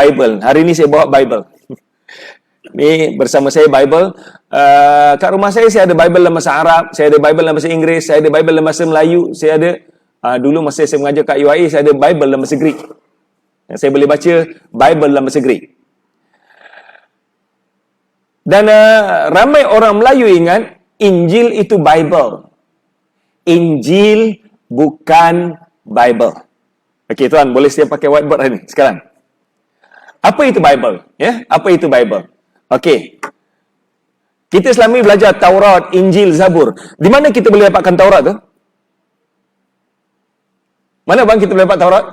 Bible. Hari ni saya bawa Bible. Ni bersama saya Bible. Kat rumah saya ada Bible dalam bahasa Arab, saya ada Bible dalam bahasa Inggeris, saya ada Bible dalam bahasa Melayu, saya ada dulu masa saya mengajar kat UIA, saya ada Bible dalam bahasa Greek. Saya boleh baca Bible dalam bahasa Greek. Dan ramai orang Melayu ingat Injil itu Bible. Injil bukan Bible. Okey tuan, boleh saya pakai whiteboard hari ni sekarang. Apa itu Bible? Ya, apa itu Bible? Okey. Kita selama ini belajar Taurat, Injil, Zabur. Di mana kita boleh dapatkan Taurat tu? Mana bang kita boleh dapat Taurat?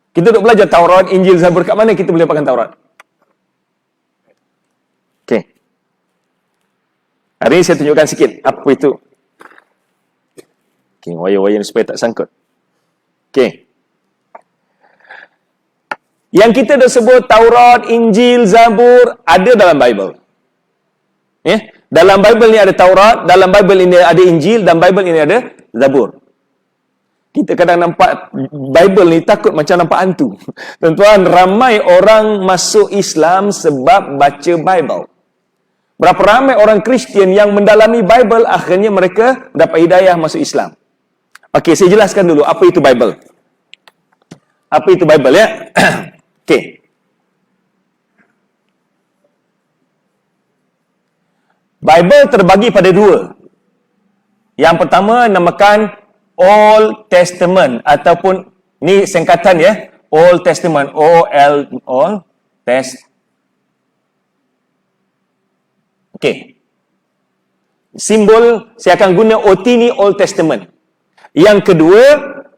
Kita duk belajar Taurat, Injil, Zabur. Kat mana kita boleh dapatkan Taurat? Okey. Hari ini saya tunjukkan sikit apa itu. Okey, wayar-wayar supaya tak sangkut. Okey. Yang kita dah sebut Taurat, Injil, Zabur ada dalam Bible. Ya, dalam Bible ni ada Taurat, dalam Bible ini ada Injil, dan Bible ini ada Zabur. Kita kadang nampak Bible ni takut macam nampak hantu. Tuan-tuan, ramai orang masuk Islam sebab baca Bible. Berapa ramai orang Kristian yang mendalami Bible, akhirnya mereka dapat hidayah masuk Islam. Okey, saya jelaskan dulu apa itu Bible. Apa itu Bible ya? Okey. Bible terbagi pada dua. Yang pertama namakan Old Testament ataupun ni singkatan ya, Old Testament, Old Test. Okey. Simbol saya akan guna OT ni Old Testament. Yang kedua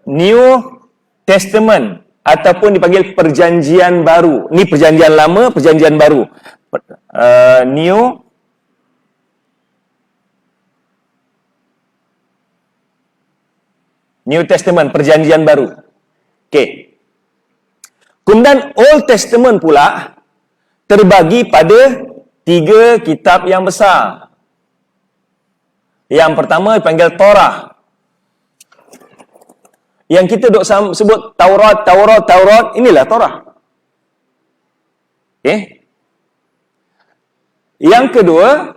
New Testament ataupun dipanggil perjanjian baru. Ni perjanjian lama, perjanjian baru. New Testament, perjanjian baru. Okey. Kemudian Old Testament pula terbagi pada 3 kitab yang besar. Yang pertama dipanggil Torah. Yang kita duk sebut Taurat, inilah Torah. Okey. Yang kedua,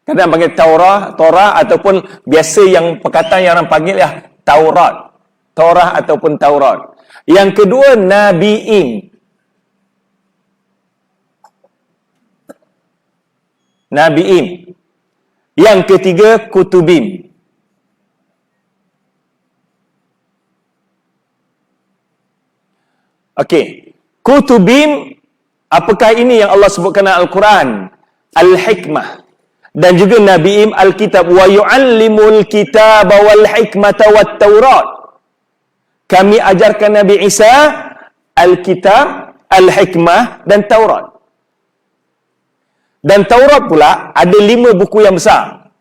kadang panggil Torah ataupun biasa yang perkataan yang orang panggil ya Taurat. Torah ataupun Taurat. Yang kedua Nabiin. Yang ketiga Kutubin. Okey. Kutubin, apakah ini yang Allah sebutkan dalam Al-Quran? Al-Hikmah. Dan juga Nabi'im Al-Kitab. Wa yu'allimul kitab wal hikmata wat Taurat. Kami ajarkan Nabi Isa Al-Kitab, Al-Hikmah dan Taurat. Dan Taurat pula ada 5 buku yang besar.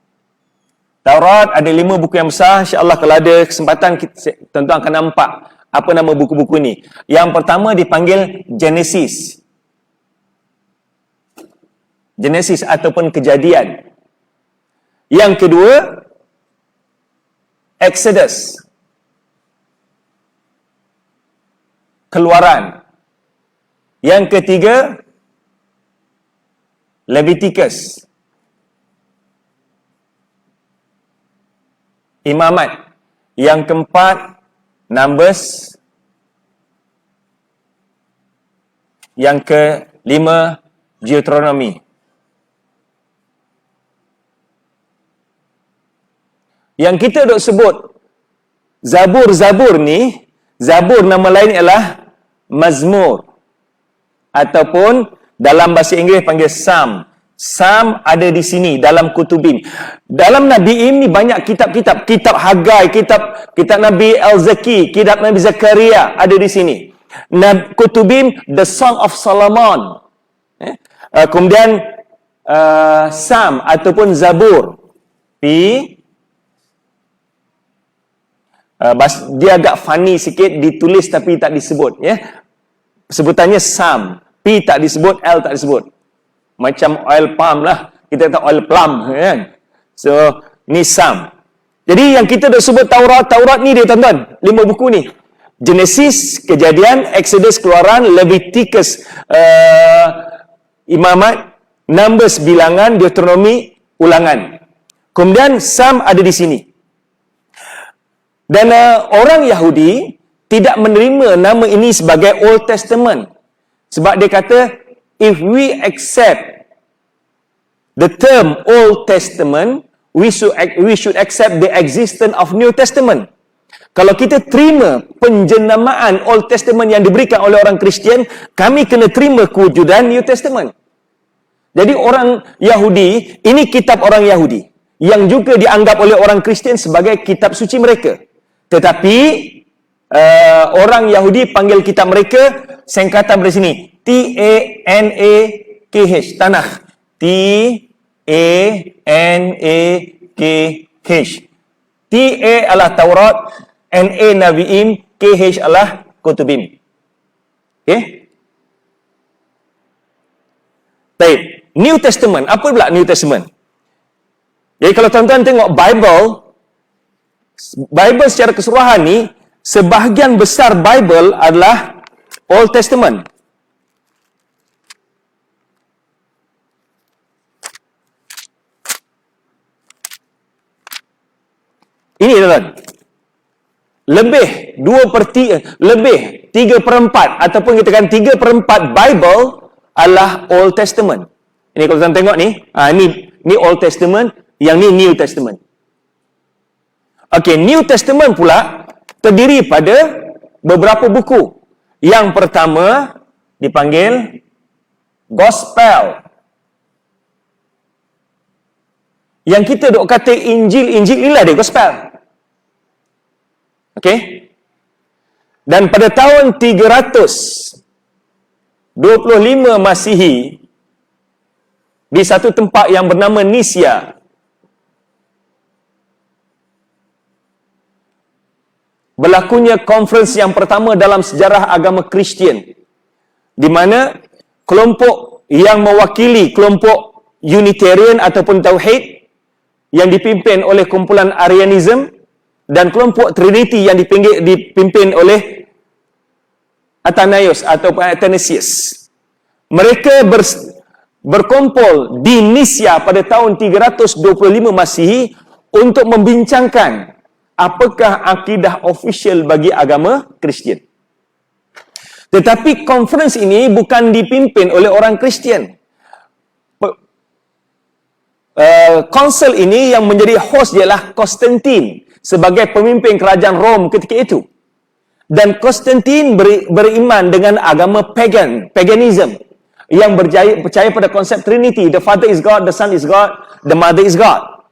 Taurat ada 5 buku yang besar. InsyaAllah kalau ada kesempatan, tuan-tuan akan nampak apa nama buku-buku ni. Yang pertama dipanggil Genesis. Genesis ataupun Kejadian. Yang kedua Exodus. Keluaran. Yang ketiga Leviticus. Imamat. Yang keempat Numbers. Yang kelima Deuteronomy. Yang kita duk sebut Zabur ni, Zabur nama lain ialah Mazmur ataupun dalam bahasa Inggeris panggil Psalm. Psalm ada di sini dalam Kutubin. Dalam Nabi'im ni banyak kitab-kitab, kitab Hagai, kitab Nabi Al-Zaki, kitab Nabi Zakaria ada di sini. Kutubin The Song of Solomon. Kemudian Psalm ataupun Zabur. Dia agak funny sikit, ditulis tapi tak disebut ya. Sebutannya Psalm. P tak disebut, L tak disebut. Macam oil palm lah. Kita kata oil plum kan. So, ni Psalm. Jadi yang kita dah sebut Taurat ni dia tuan-tuan. 5 buku ni. Genesis, Kejadian, Exodus, Keluaran, Leviticus, Imamat, Numbers, Bilangan, Deuteronomi, Ulangan. Kemudian Psalm ada di sini. Dan orang Yahudi tidak menerima nama ini sebagai Old Testament. Sebab dia kata, if we accept the term Old Testament, we should accept the existence of New Testament. Kalau kita terima penjenamaan Old Testament yang diberikan oleh orang Kristian, kami kena terima kewujudan New Testament. Jadi orang Yahudi, ini kitab orang Yahudi, yang juga dianggap oleh orang Kristian sebagai kitab suci mereka. Tetapi, orang Yahudi panggil kitab mereka, singkatan dari sini, T-A-N-A-K-H, Tanakh. T-A-N-A-K-H. T-A adalah Taurat, N-A Nabiim, K-H adalah Kutubim. Okay? Baik. New Testament. Apa pula New Testament? Jadi kalau tuan-tuan tengok Bible secara keseluruhan ni, sebahagian besar Bible adalah Old Testament. Ini tuan-tuan. Lebih 3/4 ataupun kita katakan 3/4 Bible adalah Old Testament. Ini kalau tuan tengok ni, ni Old Testament, yang ni New Testament. Okey, New Testament pula terdiri pada beberapa buku. Yang pertama dipanggil Gospel. Yang kita duk kata Injil inilah dia Gospel. Okey? Dan pada tahun 325 Masihi, di satu tempat yang bernama Nisia, berlakunya konferensi yang pertama dalam sejarah agama Kristian, di mana kelompok yang mewakili kelompok Unitarian ataupun Tauhid yang dipimpin oleh kumpulan Arianism dan kelompok Trinity yang dipimpin oleh Athanasius ataupun Athanasius. Mereka berkumpul di Nisia pada tahun 325 Masihi untuk membincangkan apakah akidah official bagi agama Kristian. Tetapi konferensi ini bukan dipimpin oleh orang Kristian. Konsel ini yang menjadi host ialah Konstantin sebagai pemimpin kerajaan Rom ketika itu. Dan Konstantin beriman dengan agama paganism yang percaya pada konsep Trinity. The Father is God, the Son is God, the Mother is God.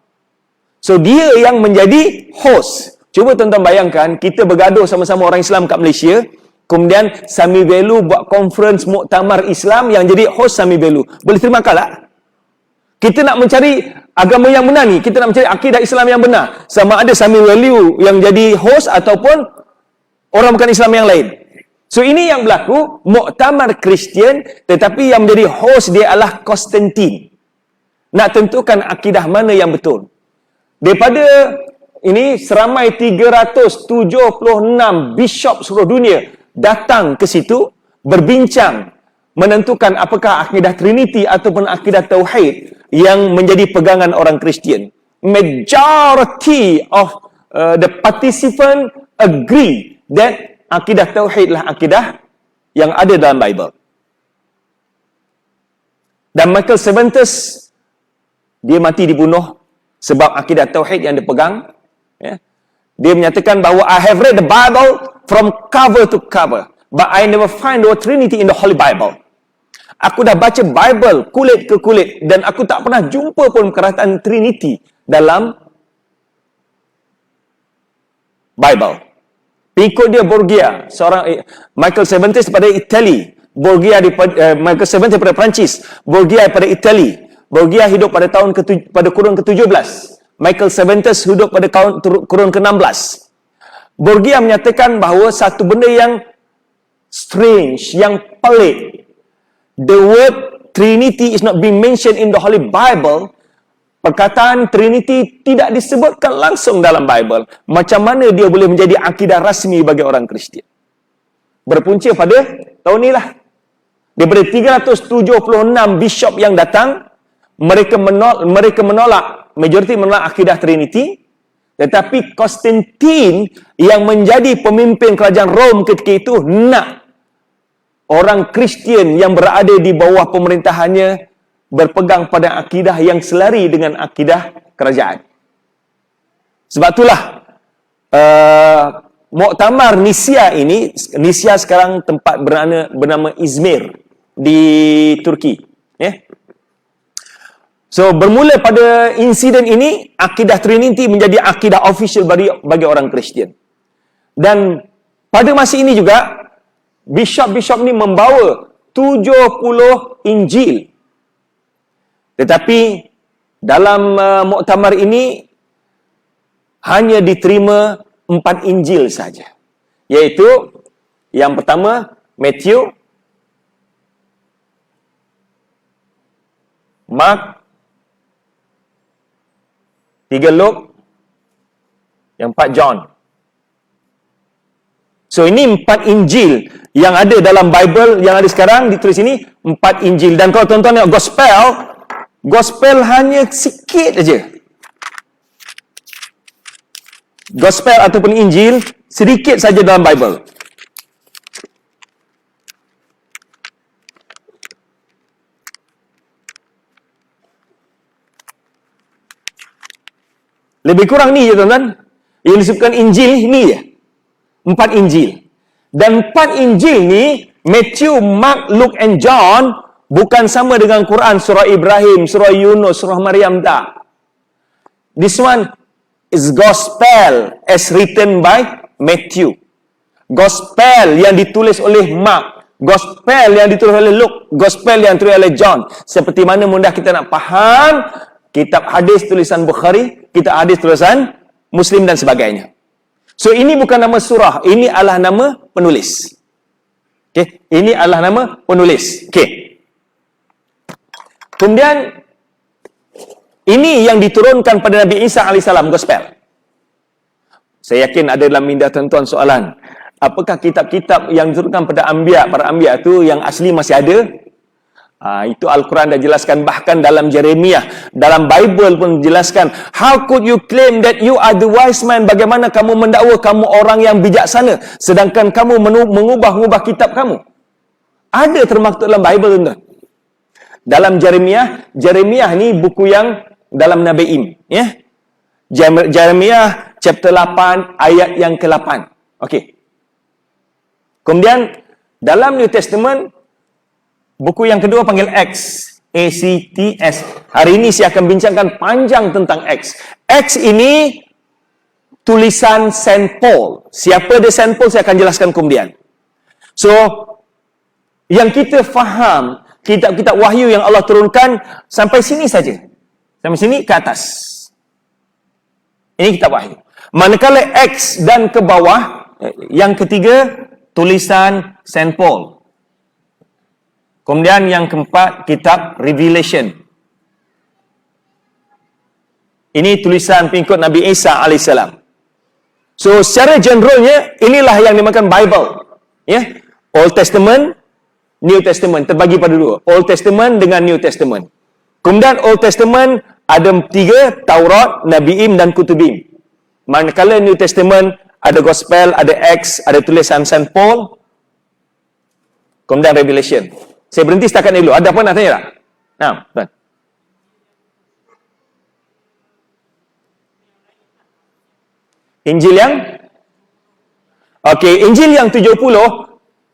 So dia yang menjadi host. Cuba tuan-tuan bayangkan, kita bergaduh sama-sama orang Islam kat Malaysia, kemudian Sami Belu buat conference muktamar Islam yang jadi host Sami Belu. Boleh terima akal tak? Kita nak mencari agama yang benar ni, kita nak mencari akidah Islam yang benar. Sama ada Sami Belu yang jadi host ataupun orang bukan Islam yang lain. So ini yang berlaku, muktamar Kristian, tetapi yang menjadi host dia adalah Konstantin. Nak tentukan akidah mana yang betul. Daripada ini seramai 376 bishop seluruh dunia datang ke situ berbincang menentukan apakah akidah Trinity ataupun akidah Tauhid yang menjadi pegangan orang Kristian. Majority of the participant agree that akidah Tauhid lah akidah yang ada dalam Bible. Dan Michael Cervantes, dia mati dibunuh sebab akidah Tauhid yang dipegang. Ya. Dia menyatakan bahawa I have read the Bible from cover to cover, but I never find the word Trinity in the Holy Bible. Aku dah baca Bible kulit ke kulit dan aku tak pernah jumpa pun perkataan Trinity dalam Bible. Pengikut dia Borgia, seorang Michael Cervantes daripada Itali, Michael Cervantes daripada Perancis, Borgia daripada Itali. Borgia hidup pada kurun ke-17. Michael Cervantes hidup pada kurun ke-16. Borgia menyatakan bahawa satu benda yang strange, yang pelik. The word Trinity is not being mentioned in the Holy Bible. Perkataan Trinity tidak disebutkan langsung dalam Bible. Macam mana dia boleh menjadi akidah rasmi bagi orang Kristian? Berpunca pada tahun ni lah. Daripada 376 bishop yang datang, mereka menolak, majoriti menolak akidah Trinity. Tetapi Konstantin yang menjadi pemimpin kerajaan Rom ketika itu nak orang Kristian yang berada di bawah pemerintahannya berpegang pada akidah yang selari dengan akidah kerajaan. Sebab itulah Muktamar Nisya ini, Nisya sekarang tempat bernama Izmir di Turki. So, bermula pada insiden ini, akidah Trinity menjadi akidah official bagi orang Kristian. Dan pada masa ini juga, bishop-bishop ni membawa 70 Injil. Tetapi, dalam muktamar ini, hanya diterima 4 Injil saja. Iaitu, yang pertama, Matthew, Mark, 3 Luke, yang 4 John. So ini 4 Injil yang ada dalam Bible yang ada sekarang ditulis ini 4 Injil. Dan kalau tuan-tuan tengok Gospel hanya sikit aja. Gospel ataupun Injil sedikit saja dalam Bible. Lebih kurang ni je tuan-tuan. Yang disebutkan Injil ni je. 4 Injil. Dan 4 Injil ni, Matthew, Mark, Luke and John, bukan sama dengan Quran, surah Ibrahim, surah Yunus, surah Maryam, tak. This one is Gospel as written by Matthew. Gospel yang ditulis oleh Mark. Gospel yang ditulis oleh Luke. Gospel yang ditulis oleh John. Seperti mana mudah kita nak faham kitab hadis tulisan Bukhari, kitab hadis tulisan Muslim dan sebagainya. So, ini bukan nama surah. Ini adalah nama penulis. Okay? Ini adalah nama penulis. Okay. Kemudian, ini yang diturunkan pada Nabi Isa AS, Gospel. Saya yakin ada dalam minda tuan-tuan soalan. Apakah kitab-kitab yang diturunkan pada para anbiya itu yang asli masih ada? Itu Al-Quran dah jelaskan, bahkan dalam Jeremiah, dalam Bible pun jelaskan, how could you claim that you are the wise man? Bagaimana kamu mendakwa kamu orang yang bijaksana, sedangkan kamu mengubah-ubah kitab kamu? Ada termaktub dalam Bible, tuan-tuan. Dalam Jeremiah ni buku yang dalam Nabi Im, ya. Jeremiah chapter 8 ayat yang ke-8. Okey. Kemudian dalam New Testament, buku yang kedua panggil Acts. A-C-T-S. Hari ini saya akan bincangkan panjang tentang Acts. Acts ini tulisan Saint Paul. Siapa dia Saint Paul, saya akan jelaskan kemudian. So, yang kita faham, kitab-kitab wahyu yang Allah turunkan, sampai sini saja. Sampai sini ke atas. Ini kitab wahyu. Manakala Acts dan ke bawah, yang ketiga, tulisan Saint Paul. Kemudian yang keempat, kitab Revelation. Ini tulisan pengikut Nabi Isa AS. So, secara generalnya, inilah yang dimakan Bible. Ya, Old Testament, New Testament. Terbagi pada dua. Old Testament dengan New Testament. Kemudian Old Testament ada 3, Taurat, Nabi Im dan Kutubim. Manakala New Testament ada Gospel, ada Acts, ada tulisan Saint Paul. Kemudian Revelation. Saya berhenti setakat ni dulu. Ada apa nak tanya tak? Tuan. Injil yang? Okey, Injil yang 70.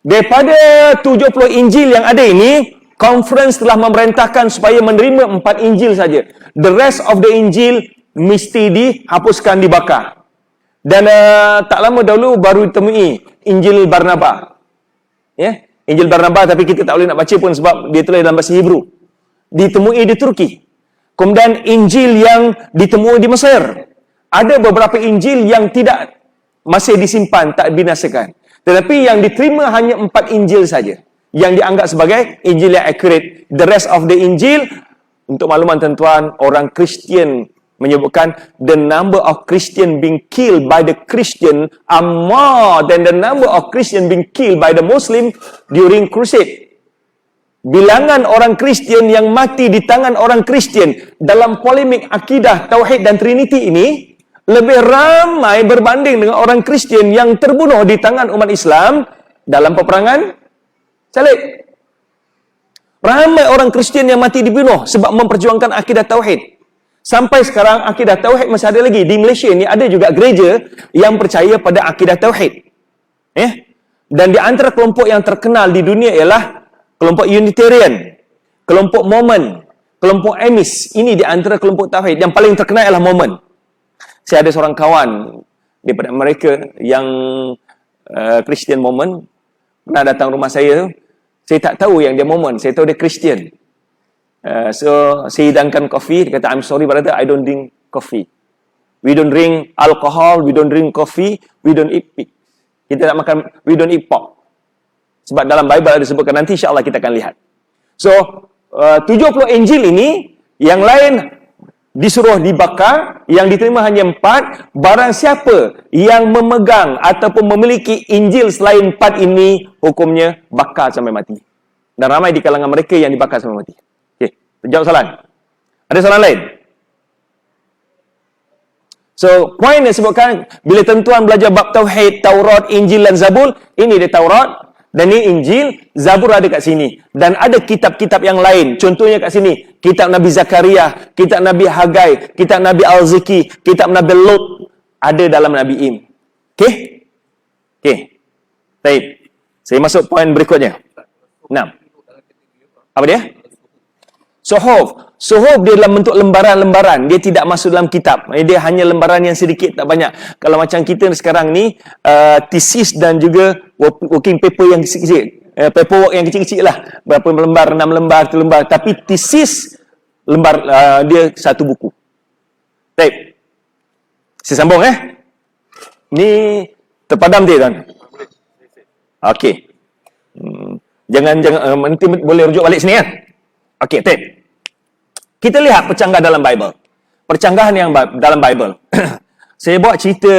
Daripada 70 Injil yang ada ini, conference telah memerintahkan supaya menerima 4 Injil saja. The rest of the Injil mesti dihapuskan, dibakar. Dan tak lama dahulu baru ditemui Injil Barnabas. Ya? Injil Barnabas, tapi kita tak boleh nak baca pun sebab dia tulis dalam bahasa Hebrew. Ditemui di Turki. Kemudian Injil yang ditemui di Mesir. Ada beberapa Injil yang tidak masih disimpan, tak binasakan. Tetapi yang diterima hanya 4 Injil saja, yang dianggap sebagai Injil yang accurate. The rest of the Injil, untuk makluman tuan-tuan, orang Kristian menyebutkan the number of Christian being killed by the Christian are more than the number of Christian being killed by the Muslim during crusade. Bilangan orang Kristian yang mati di tangan orang Kristian dalam polemik akidah, tauhid dan trinity ini lebih ramai berbanding dengan orang Kristian yang terbunuh di tangan umat Islam dalam peperangan salib. Ramai orang Kristian yang mati dibunuh sebab memperjuangkan akidah tauhid. Sampai sekarang akidah tauhid masih ada lagi. Di Malaysia ni ada juga gereja yang percaya pada akidah tauhid. Dan di antara kelompok yang terkenal di dunia ialah kelompok Unitarian, kelompok Mormon, kelompok Amish. Ini di antara kelompok tauhid. Yang paling terkenal ialah Mormon. Saya ada seorang kawan daripada mereka yang Christian Mormon pernah datang rumah saya tu. Saya tak tahu yang dia Mormon, saya tahu dia Christian. So, saya hidangkan kopi. Dia kata, I'm sorry brother, I don't drink coffee. We don't drink alcohol, we don't drink coffee, we don't eat pig. Kita tak makan, we don't eat pork. Sebab dalam Bible ada disebutkan, nanti insyaAllah kita akan lihat. So, 70 Injil ini, yang lain disuruh dibakar, yang diterima hanya 4. Barang siapa yang memegang ataupun memiliki Injil selain 4 ini, hukumnya bakar sampai mati. Dan ramai di kalangan mereka yang dibakar sampai mati. Okey, jawab soalan. Ada soalan lain? So, poin yang sebutkan, bila tuan-tuan belajar bab Tauhid, Taurat, Injil dan Zabur, ini dia Taurat, dan ini Injil, Zabur ada kat sini. Dan ada kitab-kitab yang lain. Contohnya kat sini, kitab Nabi Zakaria, kitab Nabi Hagai, kitab Nabi Al-Ziki, kitab Nabi Lut, ada dalam Nabi Im. Okey? Okey. Baik. Saya masuk poin berikutnya. 6. Apa dia? Suhuf. Suhuf dia dalam bentuk lembaran-lembaran. Dia tidak masuk dalam kitab. Dia hanya lembaran yang sedikit, tak banyak. Kalau macam kita sekarang ni, thesis dan juga working paper yang kecil-kecil. Paperwork yang kecil-kecil lah. Berapa lembar, 6 lembar, 1 lembar. Tapi thesis, lembar dia 1 buku. Baik. Saya sambung Ni terpadam dia tuan. Okey. Jangan nanti boleh rujuk balik sini Okey, tape. Kita lihat percanggah dalam Bible. Percanggahan yang dalam Bible. Saya buat cerita